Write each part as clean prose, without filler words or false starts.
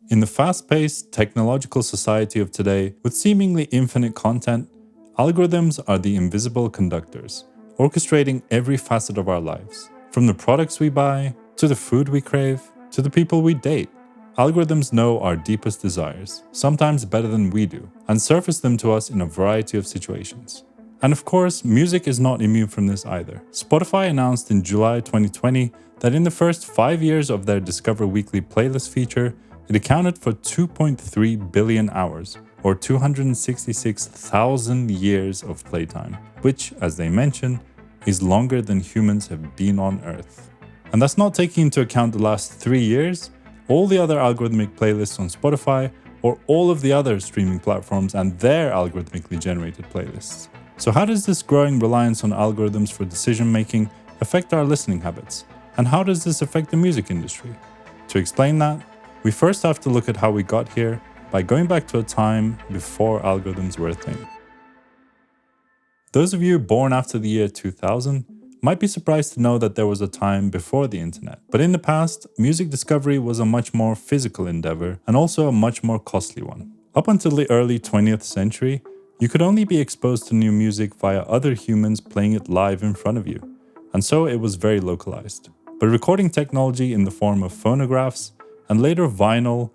In the fast-paced, technological society of today, with seemingly infinite content, algorithms are the invisible conductors, orchestrating every facet of our lives. From the products we buy, to the food we crave, to the people we date. Algorithms know our deepest desires, sometimes better than we do, and surface them to us in a variety of situations. And of course, music is not immune from this either. Spotify announced in July 2020 that in the first 5 years of their Discover Weekly playlist feature, it accounted for 2.3 billion hours, or 266,000 years of playtime, which, as they mention, is longer than humans have been on Earth. And that's not taking into account the last 3 years, all the other algorithmic playlists on Spotify, or all of the other streaming platforms and their algorithmically generated playlists. So how does this growing reliance on algorithms for decision-making affect our listening habits? And how does this affect the music industry? To explain that, we first have to look at how we got here by going back to a time before algorithms were a thing. Those of you born after the year 2000 might be surprised to know that there was a time before the internet. But in the past, music discovery was a much more physical endeavor and also a much more costly one. Up until the early 20th century, you could only be exposed to new music via other humans playing it live in front of you, and so it was very localized. But recording technology in the form of phonographs, and later vinyl,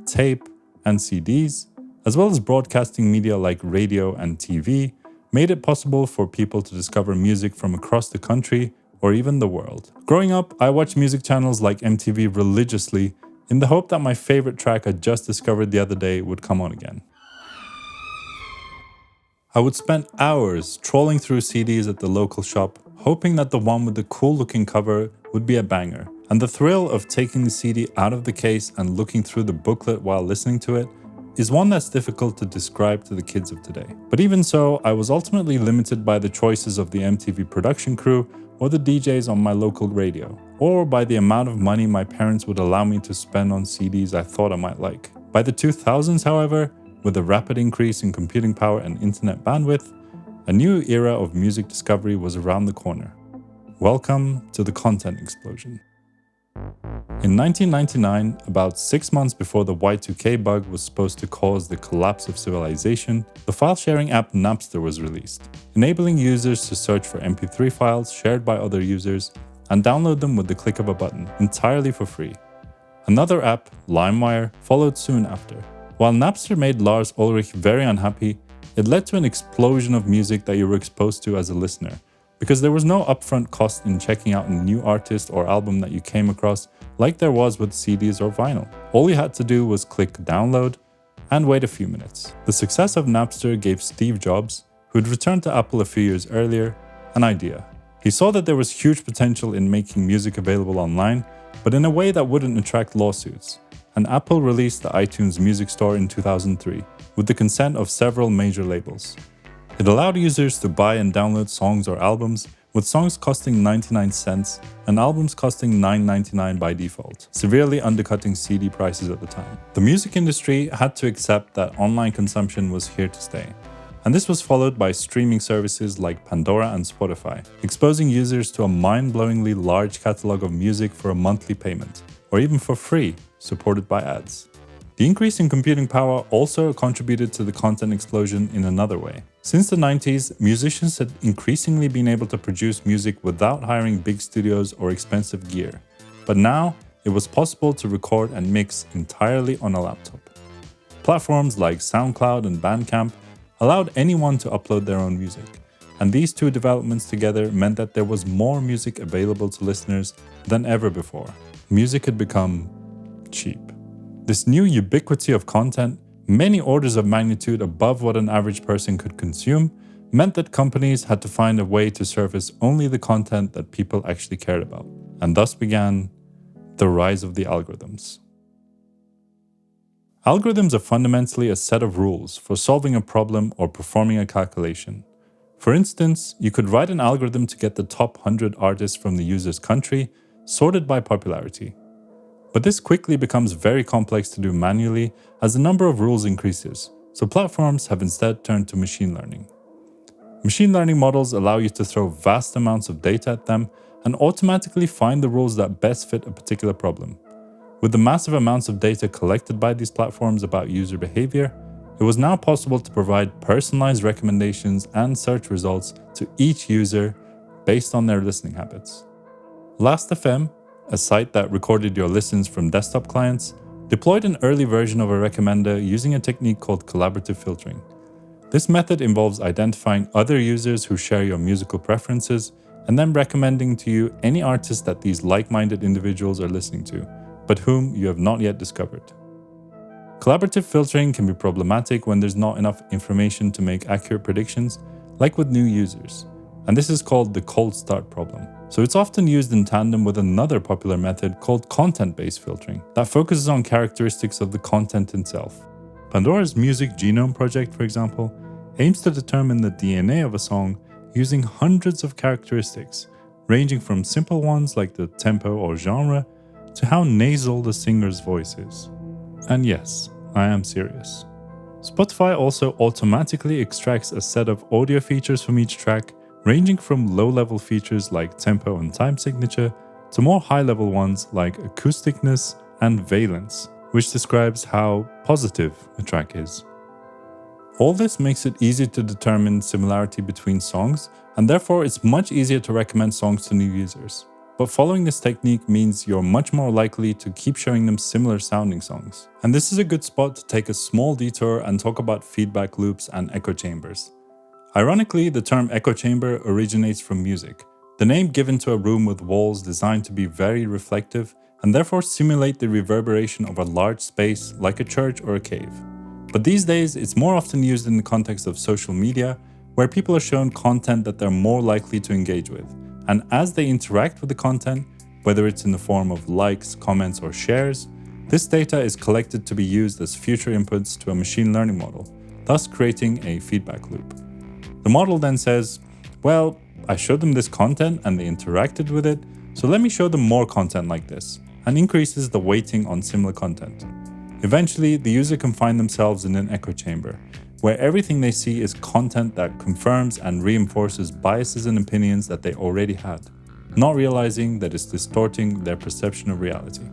tape, and CDs, as well as broadcasting media like radio and TV, made it possible for people to discover music from across the country or even the world. Growing up, I watched music channels like MTV religiously in the hope that my favorite track I just discovered the other day would come on again. I would spend hours trawling through CDs at the local shop, hoping that the one with the cool looking cover would be a banger. And the thrill of taking the CD out of the case and looking through the booklet while listening to it is one that's difficult to describe to the kids of today. But even so, I was ultimately limited by the choices of the MTV production crew or the DJs on my local radio, or by the amount of money my parents would allow me to spend on CDs I thought I might like. By the 2000s, however, with a rapid increase in computing power and internet bandwidth, a new era of music discovery was around the corner. Welcome to the content explosion. In 1999, about 6 months before the Y2K bug was supposed to cause the collapse of civilization, the file-sharing app Napster was released, enabling users to search for MP3 files shared by other users and download them with the click of a button, entirely for free. Another app, LimeWire, followed soon after. While Napster made Lars Ulrich very unhappy, it led to an explosion of music that you were exposed to as a listener, because there was no upfront cost in checking out a new artist or album that you came across like there was with CDs or vinyl. All you had to do was click download and wait a few minutes. The success of Napster gave Steve Jobs, who'd returned to Apple a few years earlier, an idea. He saw that there was huge potential in making music available online, but in a way that wouldn't attract lawsuits. And Apple released the iTunes Music Store in 2003, with the consent of several major labels. It allowed users to buy and download songs or albums, with songs costing 99 cents and albums costing $9.99 by default, severely undercutting CD prices at the time. The music industry had to accept that online consumption was here to stay. And this was followed by streaming services like Pandora and Spotify, exposing users to a mind-blowingly large catalog of music for a monthly payment, or even for free, supported by ads. The increase in computing power also contributed to the content explosion in another way. Since the 90s, musicians had increasingly been able to produce music without hiring big studios or expensive gear. But now, it was possible to record and mix entirely on a laptop. Platforms like SoundCloud and Bandcamp allowed anyone to upload their own music. And these two developments together meant that there was more music available to listeners than ever before. Music had become cheap. This new ubiquity of content, many orders of magnitude above what an average person could consume, meant that companies had to find a way to surface only the content that people actually cared about. And thus began the rise of the algorithms. Algorithms are fundamentally a set of rules for solving a problem or performing a calculation. For instance, you could write an algorithm to get the top 100 artists from the user's country, sorted by popularity. But this quickly becomes very complex to do manually as the number of rules increases, so platforms have instead turned to machine learning. Machine learning models allow you to throw vast amounts of data at them and automatically find the rules that best fit a particular problem. With the massive amounts of data collected by these platforms about user behavior, it was now possible to provide personalized recommendations and search results to each user based on their listening habits. Last.fm, a site that recorded your listens from desktop clients, deployed an early version of a recommender using a technique called collaborative filtering. This method involves identifying other users who share your musical preferences and then recommending to you any artists that these like-minded individuals are listening to, but whom you have not yet discovered. Collaborative filtering can be problematic when there's not enough information to make accurate predictions, like with new users, and this is called the cold start problem. So it's often used in tandem with another popular method called content-based filtering that focuses on characteristics of the content itself. Pandora's Music Genome Project, for example, aims to determine the DNA of a song using hundreds of characteristics, ranging from simple ones like the tempo or genre to how nasal the singer's voice is. And yes, I am serious. Spotify also automatically extracts a set of audio features from each track, ranging from low-level features like tempo and time signature to more high-level ones like acousticness and valence, which describes how positive a track is. All this makes it easy to determine similarity between songs, and therefore it's much easier to recommend songs to new users. But following this technique means you're much more likely to keep showing them similar sounding songs. And this is a good spot to take a small detour and talk about feedback loops and echo chambers. Ironically, the term echo chamber originates from music, the name given to a room with walls designed to be very reflective and therefore simulate the reverberation of a large space like a church or a cave. But these days, it's more often used in the context of social media, where people are shown content that they're more likely to engage with. And as they interact with the content, whether it's in the form of likes, comments, or shares, this data is collected to be used as future inputs to a machine learning model, thus creating a feedback loop. The model then says, well, I showed them this content and they interacted with it, so let me show them more content like this, and increases the weighting on similar content. Eventually, the user can find themselves in an echo chamber, where everything they see is content that confirms and reinforces biases and opinions that they already had, not realizing that it's distorting their perception of reality.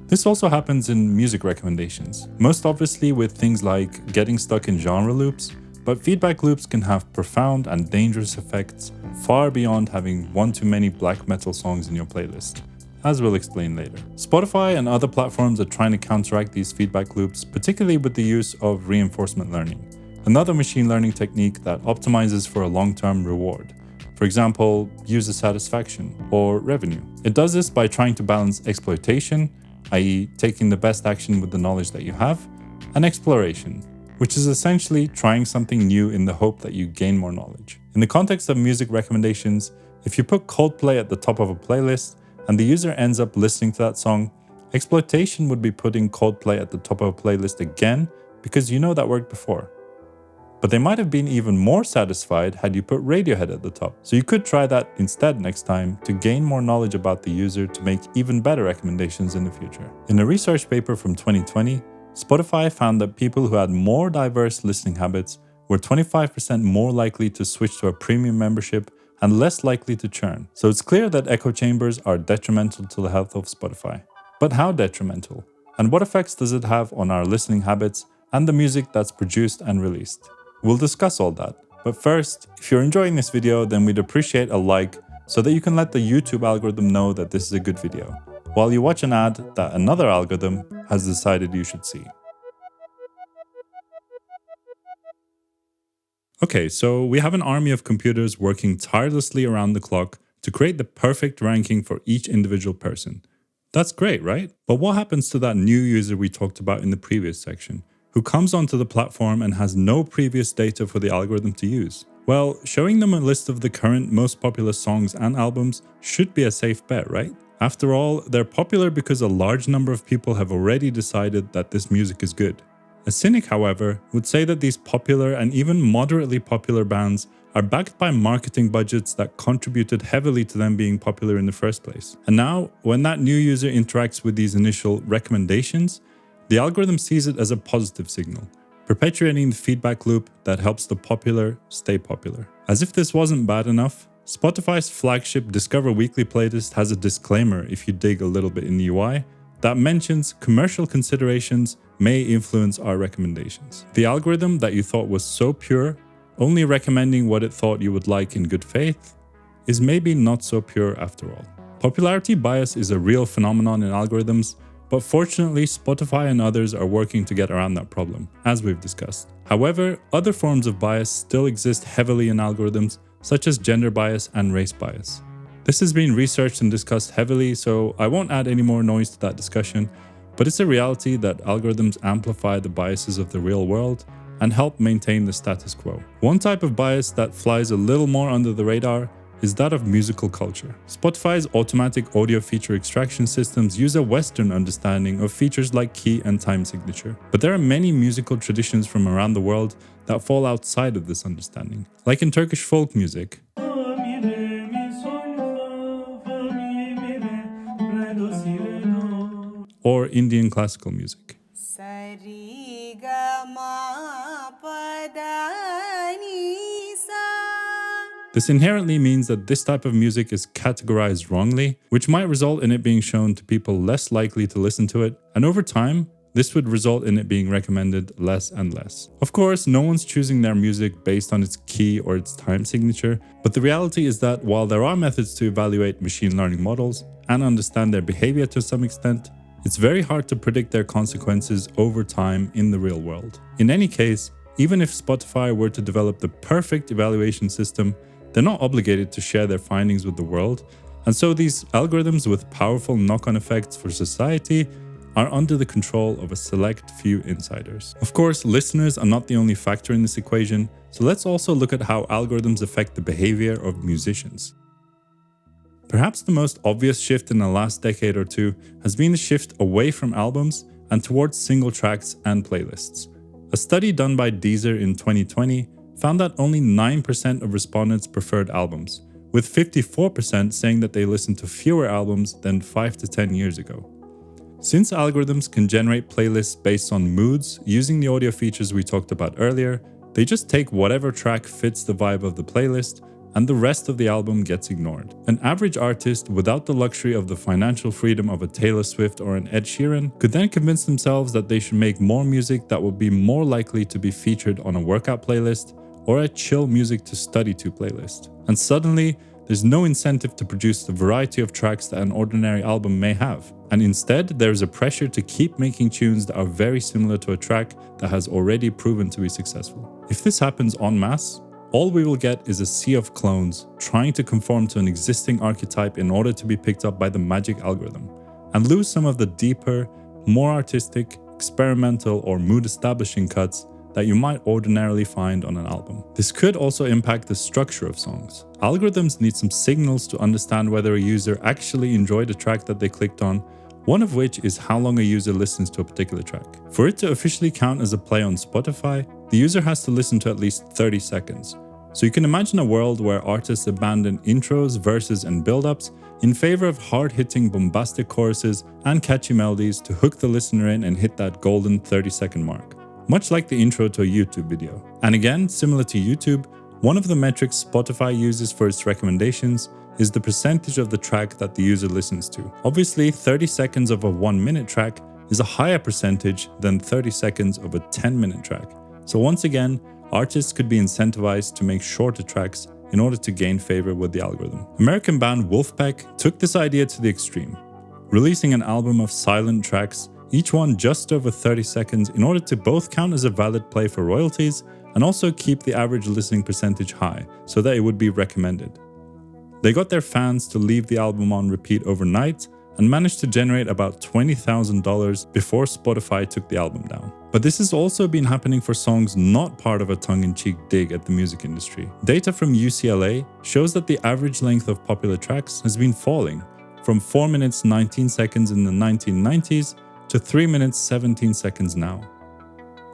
This also happens in music recommendations, most obviously with things like getting stuck in genre loops, but feedback loops can have profound and dangerous effects far beyond having one too many black metal songs in your playlist, as we'll explain later. Spotify and other platforms are trying to counteract these feedback loops, particularly with the use of reinforcement learning, another machine learning technique that optimizes for a long-term reward. For example, user satisfaction or revenue. It does this by trying to balance exploitation, i.e. taking the best action with the knowledge that you have, and exploration, which is essentially trying something new in the hope that you gain more knowledge. In the context of music recommendations, if you put Coldplay at the top of a playlist and the user ends up listening to that song, exploitation would be putting Coldplay at the top of a playlist again because you know that worked before. But they might have been even more satisfied had you put Radiohead at the top. So you could try that instead next time to gain more knowledge about the user to make even better recommendations in the future. In a research paper from 2020, Spotify found that people who had more diverse listening habits were 25% more likely to switch to a premium membership and less likely to churn. So it's clear that echo chambers are detrimental to the health of Spotify. But how detrimental? And what effects does it have on our listening habits and the music that's produced and released? We'll discuss all that. But first, if you're enjoying this video, then we'd appreciate a like so that you can let the YouTube algorithm know that this is a good video, while you watch an ad that another algorithm has decided you should see. Okay, so we have an army of computers working tirelessly around the clock to create the perfect ranking for each individual person. That's great, right? But what happens to that new user we talked about in the previous section, who comes onto the platform and has no previous data for the algorithm to use? Well, showing them a list of the current most popular songs and albums should be a safe bet, right? After all, they're popular because a large number of people have already decided that this music is good. A cynic, however, would say that these popular and even moderately popular bands are backed by marketing budgets that contributed heavily to them being popular in the first place. And now, when that new user interacts with these initial recommendations, the algorithm sees it as a positive signal, perpetuating the feedback loop that helps the popular stay popular. As if this wasn't bad enough, Spotify's flagship Discover Weekly playlist has a disclaimer if you dig a little bit in the UI that mentions commercial considerations may influence our recommendations. The algorithm that you thought was so pure, only recommending what it thought you would like in good faith, is maybe not so pure after all. Popularity bias is a real phenomenon in algorithms, but fortunately Spotify and others are working to get around that problem, as we've discussed. However, other forms of bias still exist heavily in algorithms, such as gender bias and race bias. This has been researched and discussed heavily, so I won't add any more noise to that discussion, but it's a reality that algorithms amplify the biases of the real world and help maintain the status quo. One type of bias that flies a little more under the radar is that of musical culture. Spotify's automatic audio feature extraction systems use a Western understanding of features like key and time signature. But there are many musical traditions from around the world that fall outside of this understanding, like in Turkish folk music, or Indian classical music. This inherently means that this type of music is categorized wrongly, which might result in it being shown to people less likely to listen to it, and over time, this would result in it being recommended less and less. Of course, no one's choosing their music based on its key or its time signature, but the reality is that while there are methods to evaluate machine learning models and understand their behavior to some extent, it's very hard to predict their consequences over time in the real world. In any case, even if Spotify were to develop the perfect evaluation system, they're not obligated to share their findings with the world, and so these algorithms with powerful knock-on effects for society are under the control of a select few insiders. Of course, listeners are not the only factor in this equation, so let's also look at how algorithms affect the behavior of musicians. Perhaps the most obvious shift in the last decade or two has been the shift away from albums and towards single tracks and playlists. A study done by Deezer in 2020 found that only 9% of respondents preferred albums, with 54% saying that they listened to fewer albums than 5 to 10 years ago. Since algorithms can generate playlists based on moods using the audio features we talked about earlier, they just take whatever track fits the vibe of the playlist, and the rest of the album gets ignored. An average artist without the luxury of the financial freedom of a Taylor Swift or an Ed Sheeran could then convince themselves that they should make more music that would be more likely to be featured on a workout playlist or a chill music to study to playlist. And suddenly, there's no incentive to produce the variety of tracks that an ordinary album may have. And instead, there's a pressure to keep making tunes that are very similar to a track that has already proven to be successful. If this happens en masse, all we will get is a sea of clones trying to conform to an existing archetype in order to be picked up by the magic algorithm, and lose some of the deeper, more artistic, experimental, or mood-establishing cuts that you might ordinarily find on an album. This could also impact the structure of songs. Algorithms need some signals to understand whether a user actually enjoyed a track that they clicked on, one of which is how long a user listens to a particular track. For it to officially count as a play on Spotify, the user has to listen to at least 30 seconds. So you can imagine a world where artists abandon intros, verses, and build-ups in favor of hard-hitting bombastic choruses and catchy melodies to hook the listener in and hit that golden 30-second mark, much like the intro to a YouTube video. And again, similar to YouTube, one of the metrics Spotify uses for its recommendations is the percentage of the track that the user listens to. Obviously, 30 seconds of a 1-minute track is a higher percentage than 30 seconds of a 10-minute track. So once again, artists could be incentivized to make shorter tracks in order to gain favor with the algorithm. American band Wolfpack took this idea to the extreme, releasing an album of silent tracks, each one just over 30 seconds, in order to both count as a valid play for royalties and also keep the average listening percentage high so that it would be recommended. They got their fans to leave the album on repeat overnight and managed to generate about $20,000 before Spotify took the album down. But this has also been happening for songs not part of a tongue-in-cheek dig at the music industry. Data from UCLA shows that the average length of popular tracks has been falling from 4 minutes 19 seconds in the 1990s to 3 minutes 17 seconds now.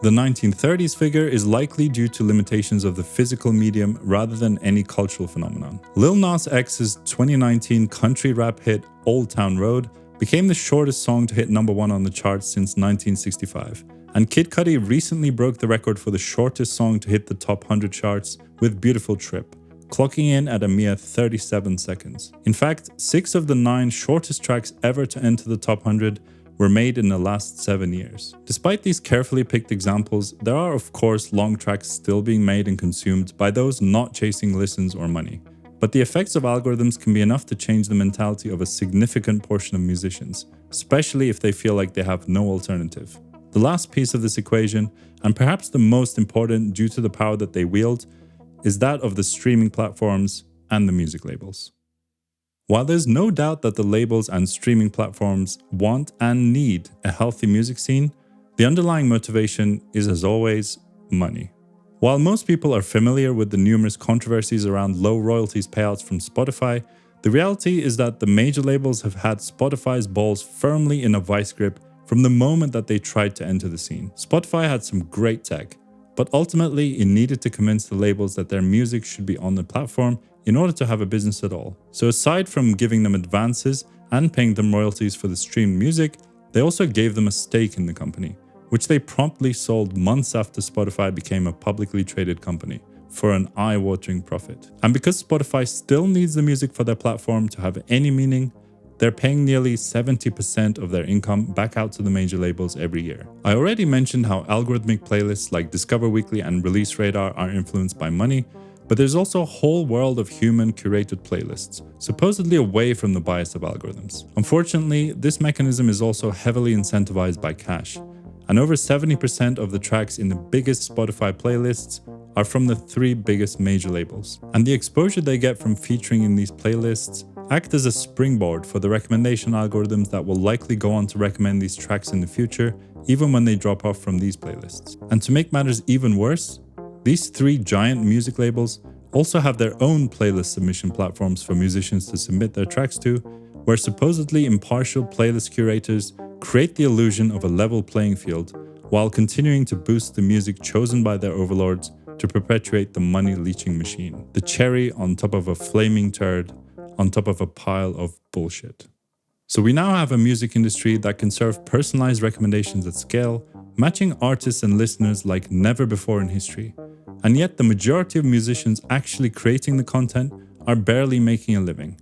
The 1930s figure is likely due to limitations of the physical medium rather than any cultural phenomenon. Lil Nas X's 2019 country rap hit Old Town Road became the shortest song to hit #1 on the charts since 1965, and Kid Cudi recently broke the record for the shortest song to hit the top 100 charts with Beautiful Trip, clocking in at a mere 37 seconds. In fact, 6 of the 9 shortest tracks ever to enter the top 100 were made in the last 7 years. Despite these carefully picked examples, there are of course long tracks still being made and consumed by those not chasing listens or money. But the effects of algorithms can be enough to change the mentality of a significant portion of musicians, especially if they feel like they have no alternative. The last piece of this equation, and perhaps the most important due to the power that they wield, is that of the streaming platforms and the music labels. While there's no doubt that the labels and streaming platforms want and need a healthy music scene, the underlying motivation is, as always, money. While most people are familiar with the numerous controversies around low royalties payouts from Spotify, the reality is that the major labels have had Spotify's balls firmly in a vice grip from the moment that they tried to enter the scene. Spotify had some great tech, but ultimately it needed to convince the labels that their music should be on the platform in order to have a business at all. So aside from giving them advances and paying them royalties for the streamed music, they also gave them a stake in the company, which they promptly sold months after Spotify became a publicly traded company for an eye-watering profit. And because Spotify still needs the music for their platform to have any meaning, they're paying nearly 70% of their income back out to the major labels every year. I already mentioned how algorithmic playlists like Discover Weekly and Release Radar are influenced by money, but there's also a whole world of human curated playlists, supposedly away from the bias of algorithms. Unfortunately, this mechanism is also heavily incentivized by cash, and over 70% of the tracks in the biggest Spotify playlists are from the 3 biggest major labels. And the exposure they get from featuring in these playlists act as a springboard for the recommendation algorithms that will likely go on to recommend these tracks in the future, even when they drop off from these playlists. And to make matters even worse, these 3 giant music labels also have their own playlist submission platforms for musicians to submit their tracks to, where supposedly impartial playlist curators create the illusion of a level playing field while continuing to boost the music chosen by their overlords to perpetuate the money-leeching machine. The cherry on top of a flaming turd, on top of a pile of bullshit. So we now have a music industry that can serve personalized recommendations at scale, matching artists and listeners like never before in history. And yet the majority of musicians actually creating the content are barely making a living.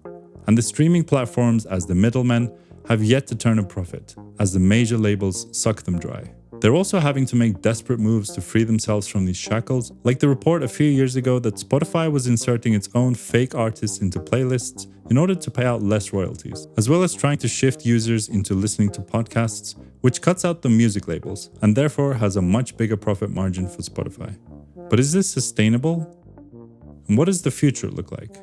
And the streaming platforms, as the middlemen, have yet to turn a profit, as the major labels suck them dry. They're also having to make desperate moves to free themselves from these shackles, like the report a few years ago that Spotify was inserting its own fake artists into playlists in order to pay out less royalties, as well as trying to shift users into listening to podcasts, which cuts out the music labels and therefore has a much bigger profit margin for Spotify. But is this sustainable? And what does the future look like?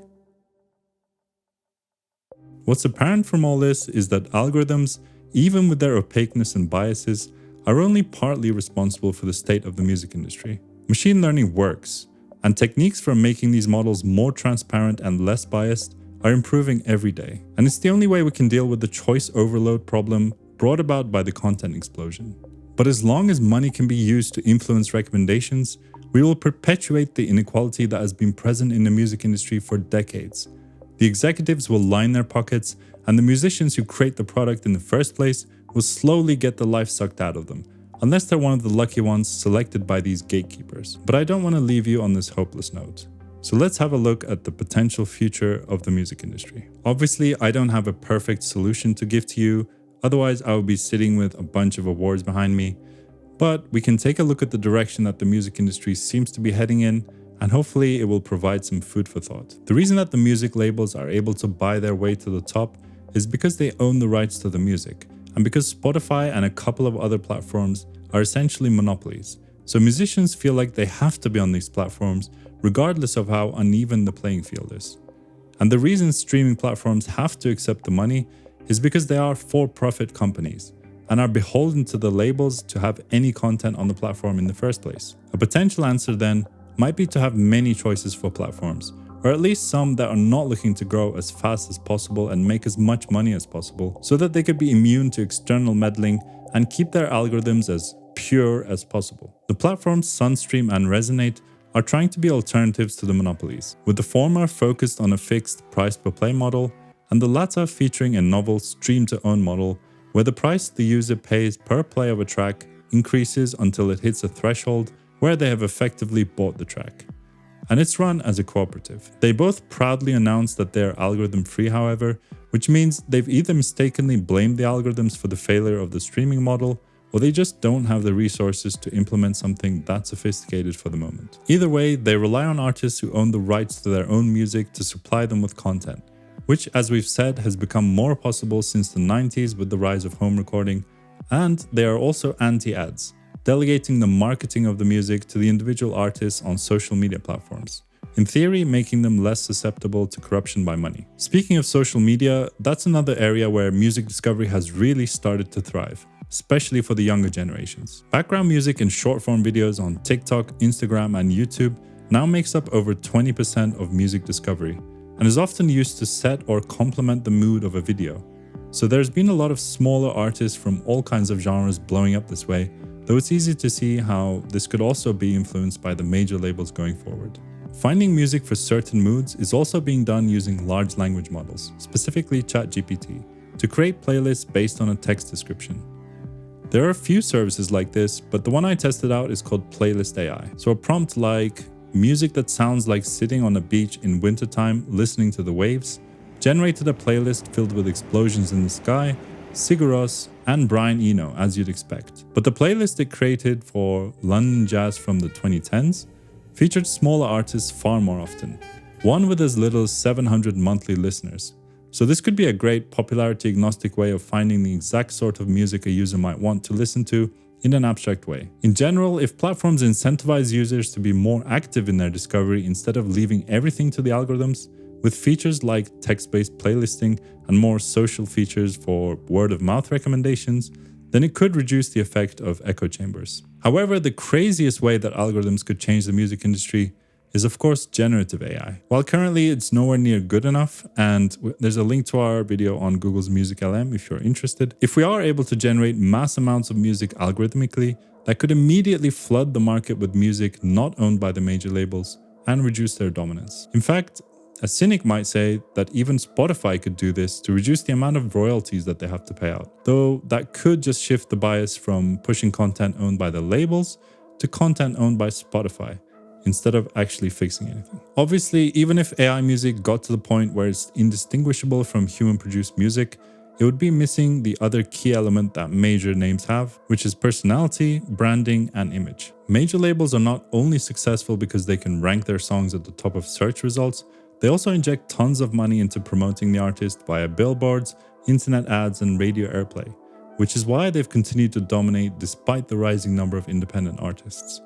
What's apparent from all this is that algorithms, even with their opaqueness and biases, are only partly responsible for the state of the music industry. Machine learning works, and techniques for making these models more transparent and less biased are improving every day. And it's the only way we can deal with the choice overload problem brought about by the content explosion. But as long as money can be used to influence recommendations, we will perpetuate the inequality that has been present in the music industry for decades. The executives will line their pockets, and the musicians who create the product in the first place will slowly get the life sucked out of them, unless they're one of the lucky ones selected by these gatekeepers. But I don't want to leave you on this hopeless note. So let's have a look at the potential future of the music industry. Obviously, I don't have a perfect solution to give to you, otherwise I would be sitting with a bunch of awards behind me. But we can take a look at the direction that the music industry seems to be heading in, and hopefully it will provide some food for thought. The reason that the music labels are able to buy their way to the top is because they own the rights to the music, and because Spotify and a couple of other platforms are essentially monopolies. So musicians feel like they have to be on these platforms regardless of how uneven the playing field is. And the reason streaming platforms have to accept the money is because they are for-profit companies and are beholden to the labels to have any content on the platform in the first place. A potential answer then might be to have many choices for platforms, or at least some that are not looking to grow as fast as possible and make as much money as possible, so that they could be immune to external meddling and keep their algorithms as pure as possible. The platforms Sunstream and Resonate are trying to be alternatives to the monopolies, with the former focused on a fixed price per play model, and the latter featuring a novel stream-to-own model where the price the user pays per play of a track increases until it hits a threshold where they have effectively bought the track. and it's run as a cooperative. They both proudly announce that they're algorithm-free, however, which means they've either mistakenly blamed the algorithms for the failure of the streaming model, or they just don't have the resources to implement something that sophisticated for the moment. Either way, they rely on artists who own the rights to their own music to supply them with content, which, as we've said, has become more possible since the 90s with the rise of home recording, and they are also anti-ads, delegating the marketing of the music to the individual artists on social media platforms, in theory making them less susceptible to corruption by money. Speaking of social media, that's another area where music discovery has really started to thrive, especially for the younger generations. Background music and short-form videos on TikTok, Instagram, and YouTube now makes up over 20% of music discovery, and is often used to set or complement the mood of a video. So there's been a lot of smaller artists from all kinds of genres blowing up this way, though it's easy to see how this could also be influenced by the major labels going forward. Finding music for certain moods is also being done using large language models, specifically ChatGPT, to create playlists based on a text description. There are a few services like this, but the one I tested out is called Playlist AI. So a prompt like music that sounds like sitting on a beach in wintertime listening to the waves generated a playlist filled with explosions in the sky, Sigur Rós, and Brian Eno, as you'd expect. But the playlist it created for London jazz from the 2010s featured smaller artists far more often, one with as little as 700 monthly listeners. So this could be a great popularity agnostic way of finding the exact sort of music a user might want to listen to in an abstract way. In general, if platforms incentivize users to be more active in their discovery instead of leaving everything to the algorithms, with features like text-based playlisting and more social features for word-of-mouth recommendations, then it could reduce the effect of echo chambers. However, the craziest way that algorithms could change the music industry is of course generative AI. While currently it's nowhere near good enough, and there's a link to our video on Google's Music LM if you're interested, if we are able to generate mass amounts of music algorithmically, that could immediately flood the market with music not owned by the major labels and reduce their dominance. In fact, a cynic might say that even Spotify could do this to reduce the amount of royalties that they have to pay out, though that could just shift the bias from pushing content owned by the labels to content owned by Spotify, instead of actually fixing anything. Obviously, even if AI music got to the point where it's indistinguishable from human-produced music, it would be missing the other key element that major names have, which is personality, branding, and image. Major labels are not only successful because they can rank their songs at the top of search results, they also inject tons of money into promoting the artist via billboards, internet ads, and radio airplay, which is why they've continued to dominate despite the rising number of independent artists.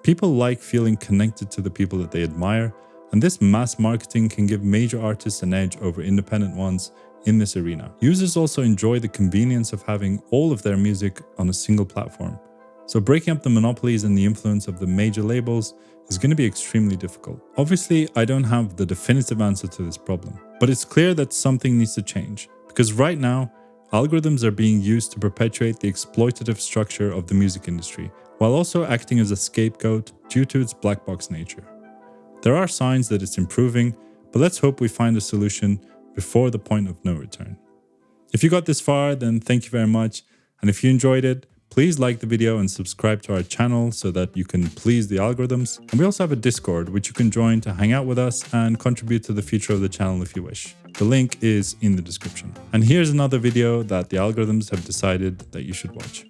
People like feeling connected to the people that they admire, and this mass marketing can give major artists an edge over independent ones in this arena. Users also enjoy the convenience of having all of their music on a single platform, so breaking up the monopolies and the influence of the major labels is going to be extremely difficult. Obviously, I don't have the definitive answer to this problem, but it's clear that something needs to change, because right now, algorithms are being used to perpetuate the exploitative structure of the music industry, while also acting as a scapegoat due to its black box nature. There are signs that it's improving, but let's hope we find a solution before the point of no return. If you got this far, then thank you very much, and if you enjoyed it, please like the video and subscribe to our channel so that you can please the algorithms. And we also have a Discord, which you can join to hang out with us and contribute to the future of the channel if you wish. The link is in the description. And here's another video that the algorithms have decided that you should watch.